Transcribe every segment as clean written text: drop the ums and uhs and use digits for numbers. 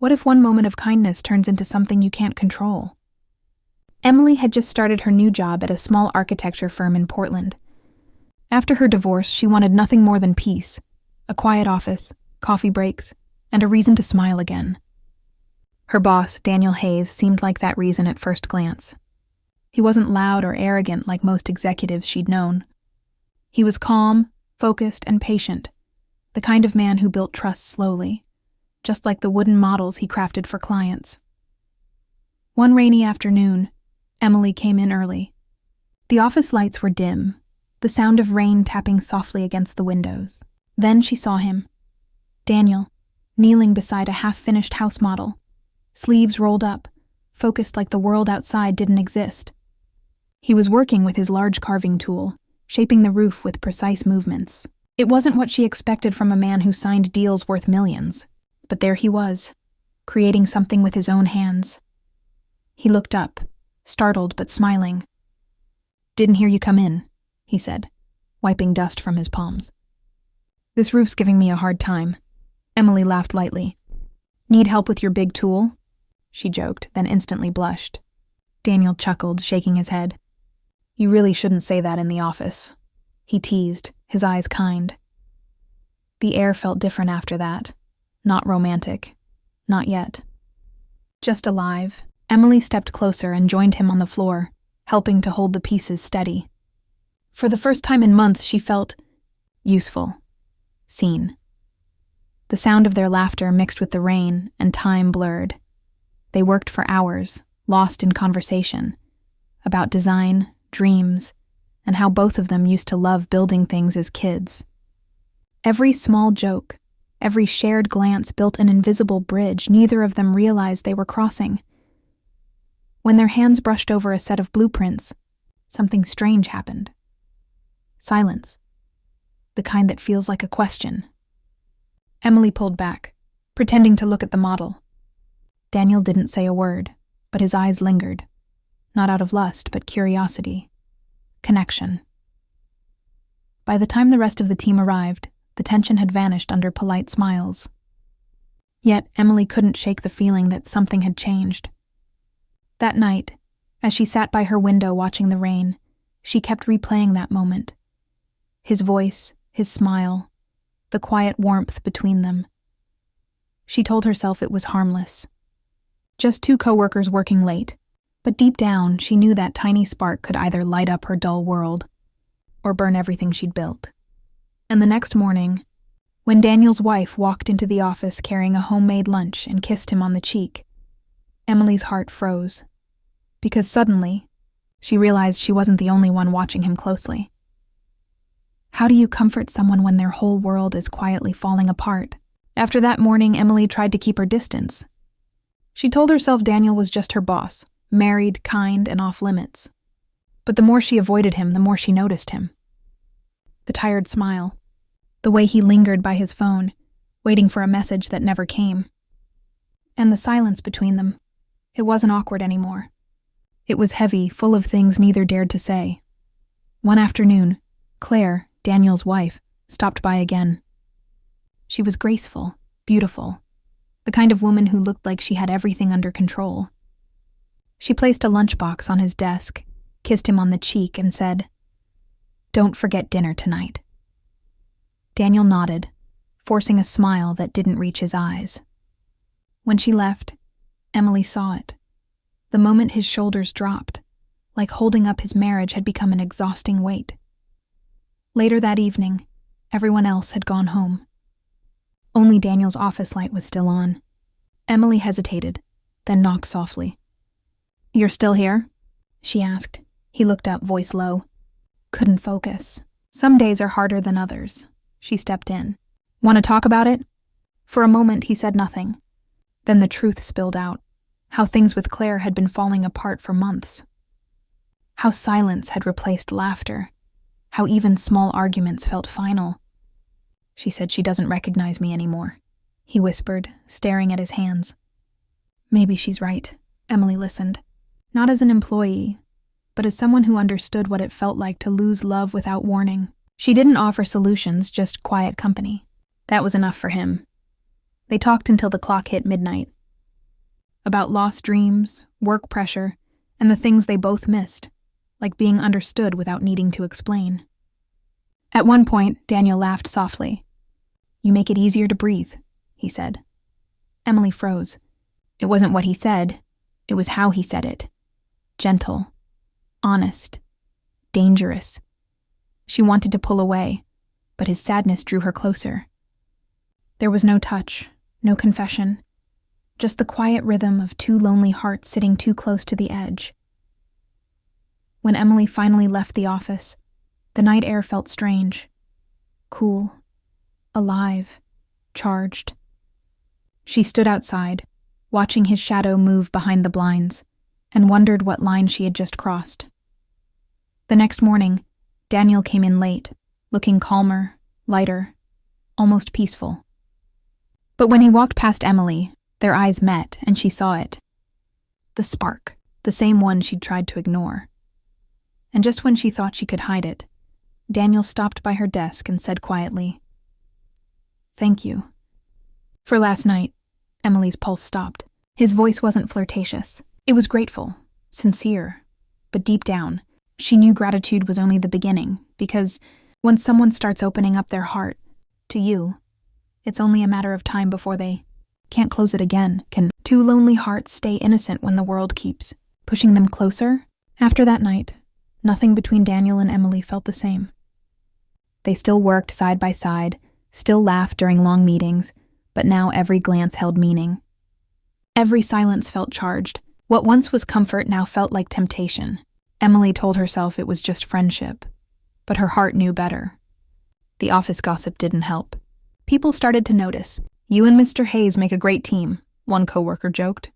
What if one moment of kindness turns into something you can't control? Emily had just started her new job at a small architecture firm in Portland. After her divorce, she wanted nothing more than peace, a quiet office, coffee breaks, and a reason to smile again. Her boss, Daniel Hayes, seemed like that reason at first glance. He wasn't loud or arrogant like most executives she'd known. He was calm, focused, and patient, the kind of man who built trust slowly, just like the wooden models he crafted for clients. One rainy afternoon, Emily came in early. The office lights were dim, the sound of rain tapping softly against the windows. Then she saw him, Daniel, kneeling beside a half-finished house model, sleeves rolled up, focused like the world outside didn't exist. He was working with his large carving tool, shaping the roof with precise movements. It wasn't what she expected from a man who signed deals worth millions, but there he was, creating something with his own hands. He looked up, startled but smiling. "Didn't hear you come in," he said, wiping dust from his palms. "This roof's giving me a hard time." Emily laughed lightly. "Need help with your big tool?" she joked, then instantly blushed. Daniel chuckled, shaking his head. "You really shouldn't say that in the office," he teased, his eyes kind. The air felt different after that. Not romantic. Not yet. Just alive, Emily stepped closer and joined him on the floor, helping to hold the pieces steady. For the first time in months, she felt useful, seen. The sound of their laughter mixed with the rain, and time blurred. They worked for hours, lost in conversation, about design, dreams, and how both of them used to love building things as kids. Every small joke, every shared glance built an invisible bridge neither of them realized they were crossing. When their hands brushed over a set of blueprints, something strange happened. Silence. The kind that feels like a question. Emily pulled back, pretending to look at the model. Daniel didn't say a word, but his eyes lingered. Not out of lust, but curiosity. Connection. By the time the rest of the team arrived, the tension had vanished under polite smiles. Yet Emily couldn't shake the feeling that something had changed. That night, as she sat by her window watching the rain, she kept replaying that moment. His voice, his smile, the quiet warmth between them. She told herself it was harmless. Just two coworkers working late, but deep down she knew that tiny spark could either light up her dull world or burn everything she'd built. And the next morning, when Daniel's wife walked into the office carrying a homemade lunch and kissed him on the cheek, Emily's heart froze, because suddenly she realized she wasn't the only one watching him closely. How do you comfort someone when their whole world is quietly falling apart? After that morning, Emily tried to keep her distance. She told herself Daniel was just her boss, married, kind, and off limits. But the more she avoided him, the more she noticed him. The tired smile, the way he lingered by his phone, waiting for a message that never came. And the silence between them. It wasn't awkward anymore. It was heavy, full of things neither dared to say. One afternoon, Claire, Daniel's wife, stopped by again. She was graceful, beautiful, the kind of woman who looked like she had everything under control. She placed a lunchbox on his desk, kissed him on the cheek, and said, "Don't forget dinner tonight." Daniel nodded, forcing a smile that didn't reach his eyes. When she left, Emily saw it. The moment his shoulders dropped, like holding up his marriage had become an exhausting weight. Later that evening, everyone else had gone home. Only Daniel's office light was still on. Emily hesitated, then knocked softly. "You're still here?" she asked. He looked up, voice low. Couldn't focus. Some days are harder than others. She stepped in. "Want to talk about it?" For a moment, he said nothing. Then the truth spilled out. How things with Claire had been falling apart for months. How silence had replaced laughter. How even small arguments felt final. "She said she doesn't recognize me anymore," he whispered, staring at his hands. Maybe she's right, Emily listened. Not as an employee, but as someone who understood what it felt like to lose love without warning. She didn't offer solutions, just quiet company. That was enough for him. They talked until the clock hit midnight, about lost dreams, work pressure, and the things they both missed, like being understood without needing to explain. At one point, Daniel laughed softly. "You make it easier to breathe," he said. Emily froze. It wasn't what he said, it was how he said it. Gentle, honest, dangerous. She wanted to pull away, but his sadness drew her closer. There was no touch, no confession, just the quiet rhythm of two lonely hearts sitting too close to the edge. When Emily finally left the office, the night air felt strange, cool, alive, charged. She stood outside, watching his shadow move behind the blinds, and wondered what line she had just crossed. The next morning, Daniel came in late, looking calmer, lighter, almost peaceful. But when he walked past Emily, their eyes met, and she saw it. The spark, the same one she'd tried to ignore. And just when she thought she could hide it, Daniel stopped by her desk and said quietly, "Thank you." For last night, Emily's pulse stopped. His voice wasn't flirtatious. It was grateful, sincere. But deep down, she knew gratitude was only the beginning, because when someone starts opening up their heart to you, it's only a matter of time before they can't close it again. Can two lonely hearts stay innocent when the world keeps pushing them closer? After that night, nothing between Daniel and Emily felt the same. They still worked side by side, still laughed during long meetings, but now every glance held meaning. Every silence felt charged. What once was comfort now felt like temptation. Emily told herself it was just friendship, but her heart knew better. The office gossip didn't help. People started to notice. "You and Mr. Hayes make a great team," one coworker joked.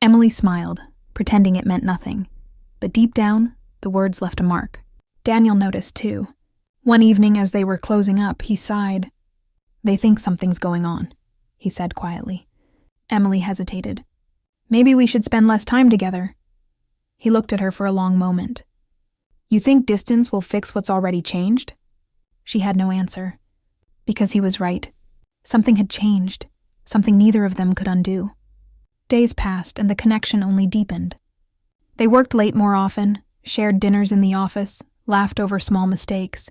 Emily smiled, pretending it meant nothing. But deep down, the words left a mark. Daniel noticed too. One evening as they were closing up, he sighed. "They think something's going on," he said quietly. Emily hesitated. "Maybe we should spend less time together." He looked at her for a long moment. "You think distance will fix what's already changed?" She had no answer. Because he was right. Something had changed, something neither of them could undo. Days passed and the connection only deepened. They worked late more often, shared dinners in the office, laughed over small mistakes.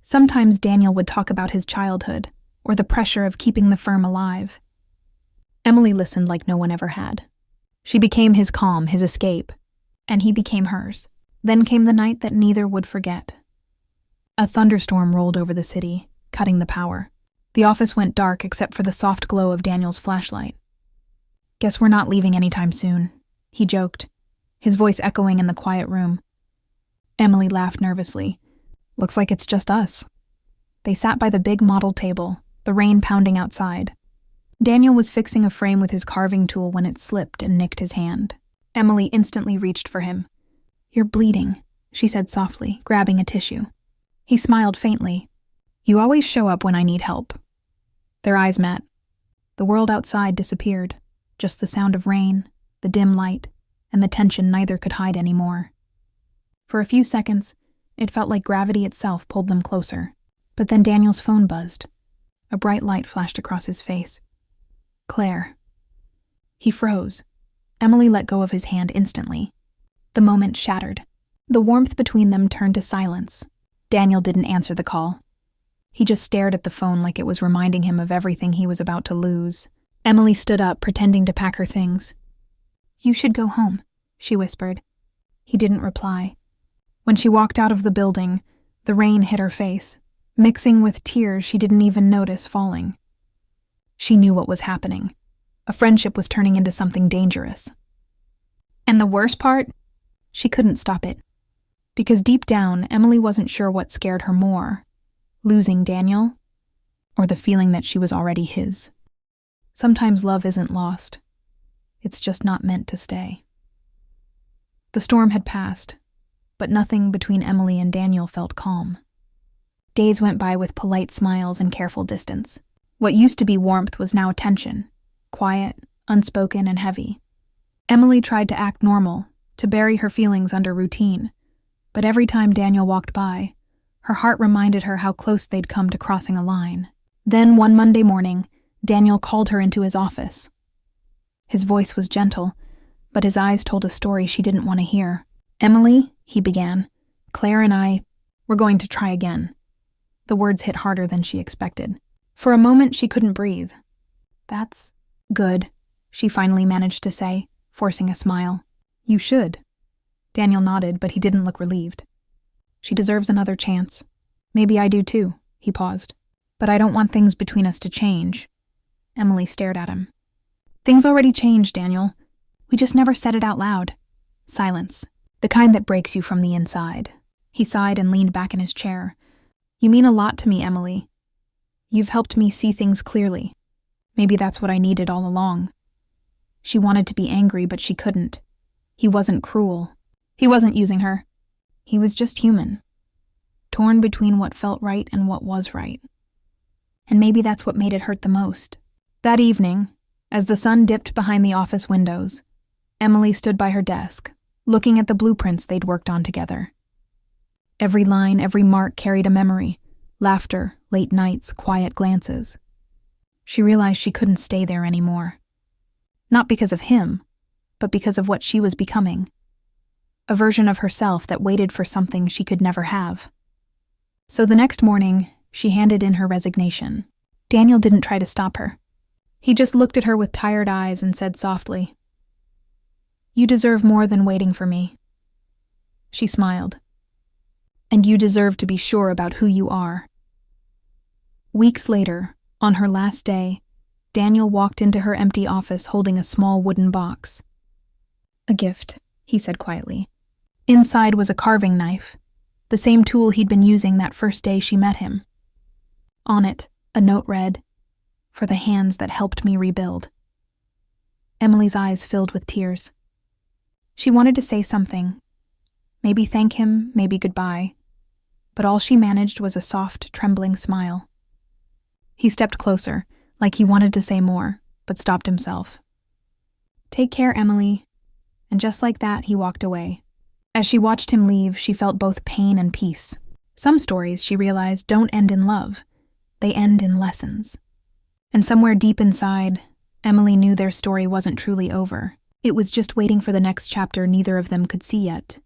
Sometimes Daniel would talk about his childhood, or the pressure of keeping the firm alive. Emily listened like no one ever had. She became his calm, his escape, and he became hers. Then came the night that neither would forget. A thunderstorm rolled over the city, cutting the power. The office went dark except for the soft glow of Daniel's flashlight. "Guess we're not leaving anytime soon," he joked, his voice echoing in the quiet room. Emily laughed nervously. "Looks like it's just us." They sat by the big model table, the rain pounding outside. Daniel was fixing a frame with his carving tool when it slipped and nicked his hand. Emily instantly reached for him. "You're bleeding," she said softly, grabbing a tissue. He smiled faintly. "You always show up when I need help." Their eyes met. The world outside disappeared, just the sound of rain, the dim light, and the tension neither could hide anymore. For a few seconds, it felt like gravity itself pulled them closer. But then Daniel's phone buzzed. A bright light flashed across his face. Claire. He froze. Emily let go of his hand instantly. The moment shattered. The warmth between them turned to silence. Daniel didn't answer the call. He just stared at the phone like it was reminding him of everything he was about to lose. Emily stood up, pretending to pack her things. "You should go home," she whispered. He didn't reply. When she walked out of the building, the rain hit her face, mixing with tears she didn't even notice falling. She knew what was happening. A friendship was turning into something dangerous. And the worst part? She couldn't stop it. Because deep down, Emily wasn't sure what scared her more, losing Daniel, or the feeling that she was already his. Sometimes love isn't lost. It's just not meant to stay. The storm had passed, but nothing between Emily and Daniel felt calm. Days went by with polite smiles and careful distance. What used to be warmth was now tension, quiet, unspoken, and heavy. Emily tried to act normal, to bury her feelings under routine, but every time Daniel walked by, her heart reminded her how close they'd come to crossing a line. Then one Monday morning, Daniel called her into his office. His voice was gentle, but his eyes told a story she didn't want to hear. "Emily," he began, "Claire and I, we're going to try again." The words hit harder than she expected. For a moment, she couldn't breathe. "That's good," she finally managed to say, forcing a smile. "You should." Daniel nodded, but he didn't look relieved. "She deserves another chance. Maybe I do too," he paused. "But I don't want things between us to change." Emily stared at him. "Things already changed, Daniel. We just never said it out loud." Silence. The kind that breaks you from the inside. He sighed and leaned back in his chair. "You mean a lot to me, Emily. You've helped me see things clearly. Maybe that's what I needed all along." She wanted to be angry, but she couldn't. He wasn't cruel. He wasn't using her. He was just human. Torn between what felt right and what was right. And maybe that's what made it hurt the most. That evening, as the sun dipped behind the office windows, Emily stood by her desk, looking at the blueprints they'd worked on together. Every line, every mark carried a memory, laughter, late nights, quiet glances. She realized she couldn't stay there anymore. Not because of him, but because of what she was becoming. A version of herself that waited for something she could never have. So the next morning, she handed in her resignation. Daniel didn't try to stop her. He just looked at her with tired eyes and said softly, "You deserve more than waiting for me." She smiled. "And you deserve to be sure about who you are." Weeks later, on her last day, Daniel walked into her empty office holding a small wooden box. "A gift," he said quietly. Inside was a carving knife, the same tool he'd been using that first day she met him. On it, a note read, "For the hands that helped me rebuild." Emily's eyes filled with tears. She wanted to say something, maybe thank him, maybe goodbye, but all she managed was a soft, trembling smile. He stepped closer, like he wanted to say more, but stopped himself. "Take care, Emily." And just like that, he walked away. As she watched him leave, she felt both pain and peace. Some stories, she realized, don't end in love. They end in lessons. And somewhere deep inside, Emily knew their story wasn't truly over. It was just waiting for the next chapter neither of them could see yet.